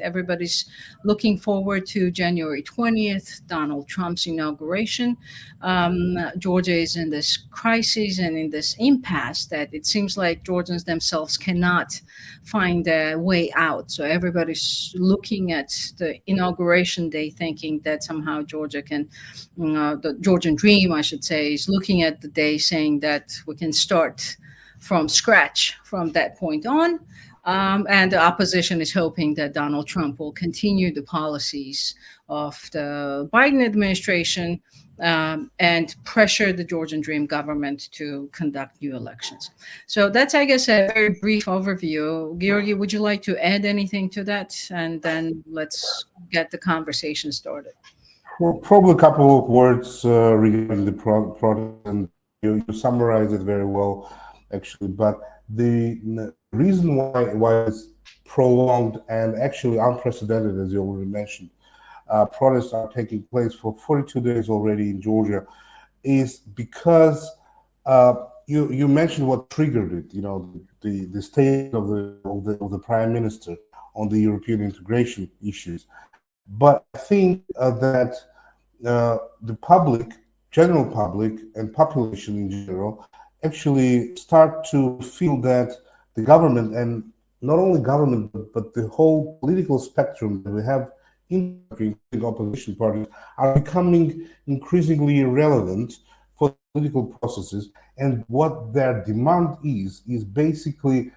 Everybody's looking forward to January 20th, Donald Trump's inauguration. Georgia is in this crisis and in this impasse that it seems like Georgians themselves cannot find a way out. So everybody's looking at the inauguration day thinking that somehow Georgia can, the Georgian dream, I should say, is looking at the day saying that we can start from scratch from that point on. And the opposition is hoping that Donald Trump will continue the policies of the Biden administration and pressure the Georgian Dream government to conduct new elections. So that's, I guess, a very brief overview. Georgi, would you like to add anything to that? And then let's get the conversation started. Well, probably a couple of words regarding the product, and you summarized it very well, actually. But the reason why it's prolonged and actually unprecedented, as you already mentioned, protests are taking place for 42 days already in Georgia, is because you mentioned what triggered it. You know, the state of the prime minister on the European integration issues. But I think that the public, general public, and population in general actually start to feel that the government, and not only government, but the whole political spectrum that we have in the opposition parties, are becoming increasingly irrelevant for political processes. And what their demand is basically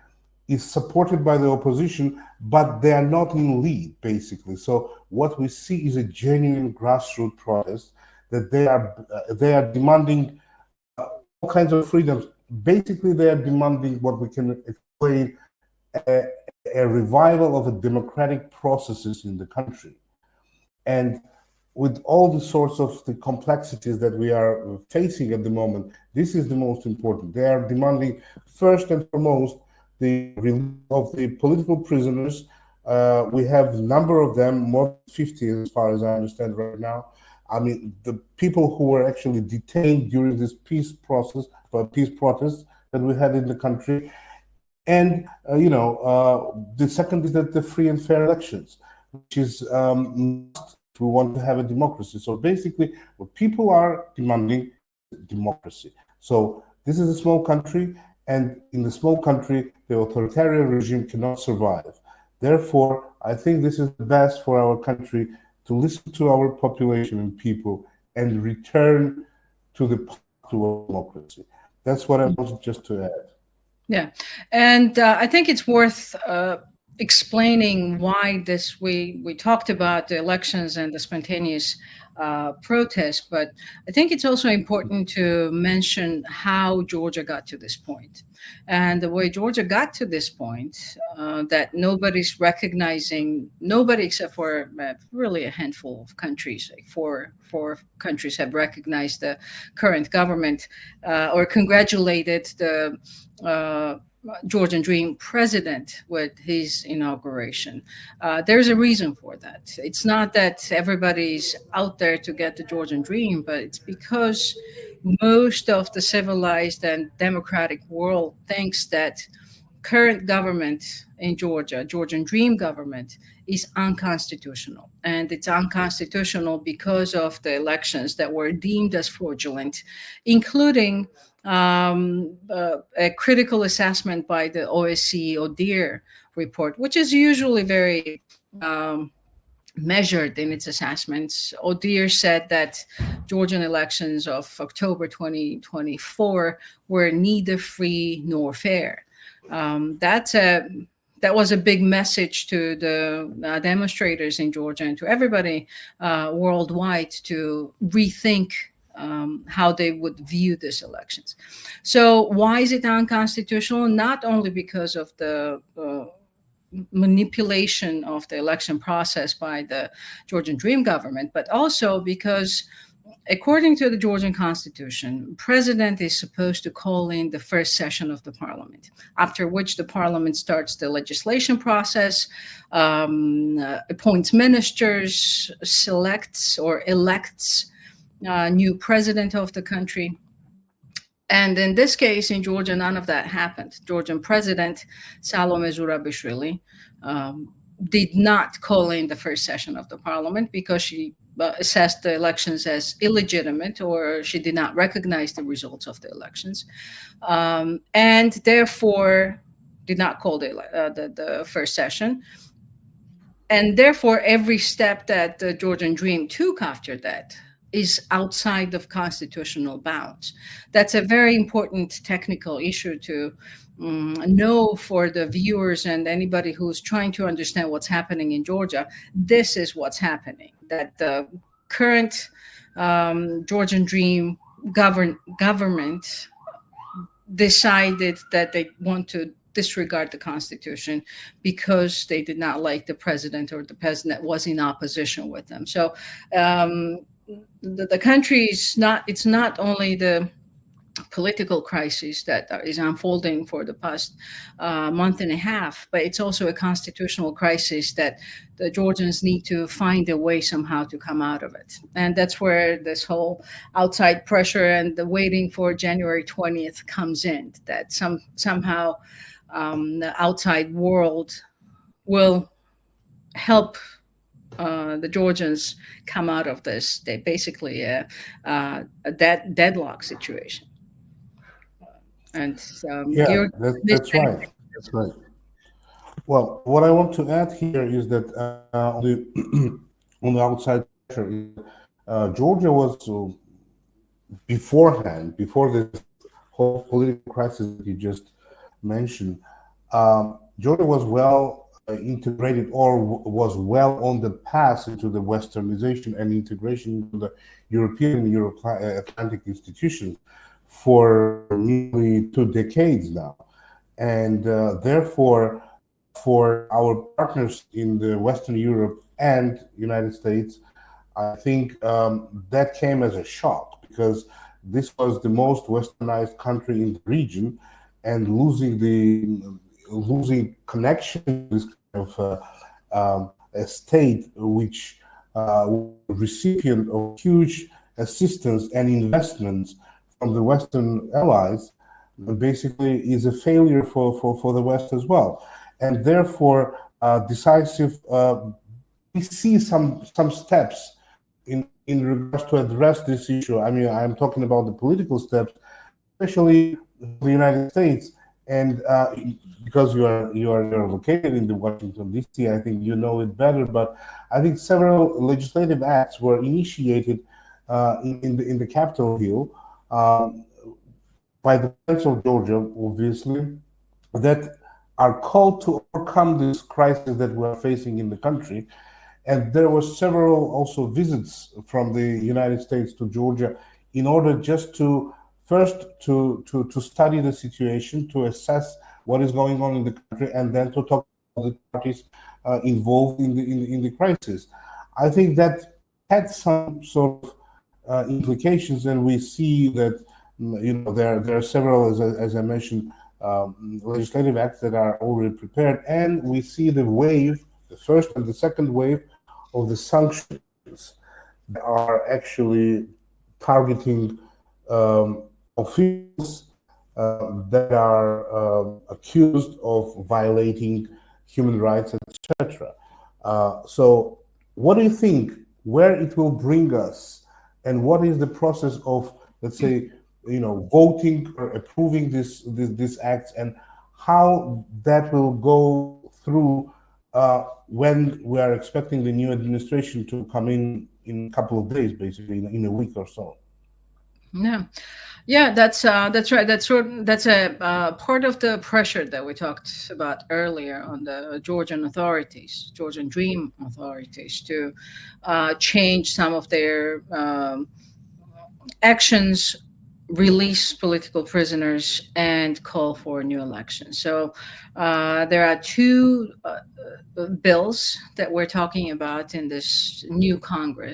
is supported by the opposition, but they are not in lead, basically. So what we see is a genuine grassroots protest that they are demanding all kinds of freedoms. Basically, they are demanding what we can explain a revival of a democratic processes in the country. And with all the sorts of the complexities that we are facing at the moment, this is the most important. They are demanding, first and foremost, the release of the political prisoners. We have a number of them, more than 50 as far as I understand right now. I mean, the people who were actually detained during this peace protests that we had in the country. And, the second is that the free and fair elections, which is we want to have a democracy. So basically, what people are demanding is democracy. So this is a small country, and in the small country, the authoritarian regime cannot survive. Therefore, I think this is the best for our country to listen to our population and people and return to the path to democracy. That's what I wanted just to add. Yeah, and I think it's worth explaining why we talked about the elections and the spontaneous protests, but I think it's also important to mention how Georgia got to this point. And the way Georgia got to this point, that nobody's recognizing, nobody except for really a handful of countries, like four countries have recognized the current government or congratulated the Georgian Dream president with his inauguration. There's a reason for that. It's not that everybody's out there to get the Georgian Dream, but it's because most of the civilized and democratic world thinks that current government in Georgia, Georgian Dream government, is unconstitutional. And it's unconstitutional because of the elections that were deemed as fraudulent, including a critical assessment by the OSCE ODIHR report, which is usually very measured in its assessments. ODIHR said that Georgian elections of October 2024 were neither free nor fair. That was a big message to the demonstrators in Georgia and to everybody worldwide to rethink how they would view these elections. So why is it unconstitutional? Not only because of the manipulation of the election process by the Georgian Dream government, but also because according to the Georgian constitution, president is supposed to call in the first session of the parliament, after which the parliament starts the legislation process, appoints ministers, selects or elects new president of the country. And in this case, in Georgia, none of that happened. Georgian president Salome Zurabishvili did not call in the first session of the parliament because she assessed the elections as illegitimate, or she did not recognize the results of the elections, and therefore did not call the first session. And therefore, every step that the Georgian Dream took after that is outside of constitutional bounds. That's a very important technical issue to know for the viewers and anybody who's trying to understand what's happening in Georgia. This is what's happening. That the current Georgian Dream government decided that they want to disregard the constitution because they did not like the president, or the president was in opposition with them. So um, the country is not, it's not only the political crisis that is unfolding for the past month and a half, but it's also a constitutional crisis that the Georgians need to find a way somehow to come out of it. And that's where this whole outside pressure and the waiting for January 20th comes in, that somehow the outside world will help the Georgians come out of this. They basically a deadlock situation. And Yeah, Georgia is that's right. That's right. Well, what I want to add here is that on the on the outside pressure, Georgia was beforehand, before this whole political crisis that you just mentioned, Georgia was well integrated, or was well on the path into the westernization and integration into the European and Euro-Atlantic institutions for nearly 2 decades now. And therefore, for our partners in the Western Europe and United States, I think that came as a shock, because this was the most westernized country in the region, and losing connection to this kind of a state which recipient of huge assistance and investments from the Western allies, basically is a failure for the West as well. And therefore, decisive, we see some steps in regards to address this issue. I mean, I'm talking about the political steps, especially the United States. And because you're located in the Washington, D.C., I think you know it better. But I think several legislative acts were initiated in the Capitol Hill by the Prince of Georgia, obviously, that are called to overcome this crisis that we're facing in the country. And there were several also visits from the United States to Georgia in order just to first to study the situation, to assess what is going on in the country, and then to talk to the parties involved in the crisis. I think that had some sort of implications, and we see that there are several, as I mentioned, legislative acts that are already prepared, and we see the wave, the first and the second wave of the sanctions that are actually targeting officials that are accused of violating human rights, etc. So, what do you think? Where it will bring us, and what is the process of, let's say, voting or approving these acts, and how that will go through when we are expecting the new administration to come in a couple of days, basically in a week or so. Yeah, yeah, that's right. That's a part of the pressure that we talked about earlier on the Georgian authorities, Georgian Dream authorities, to change some of their actions, release political prisoners, and call for new elections. So there are two bills that we're talking about in this new Congress.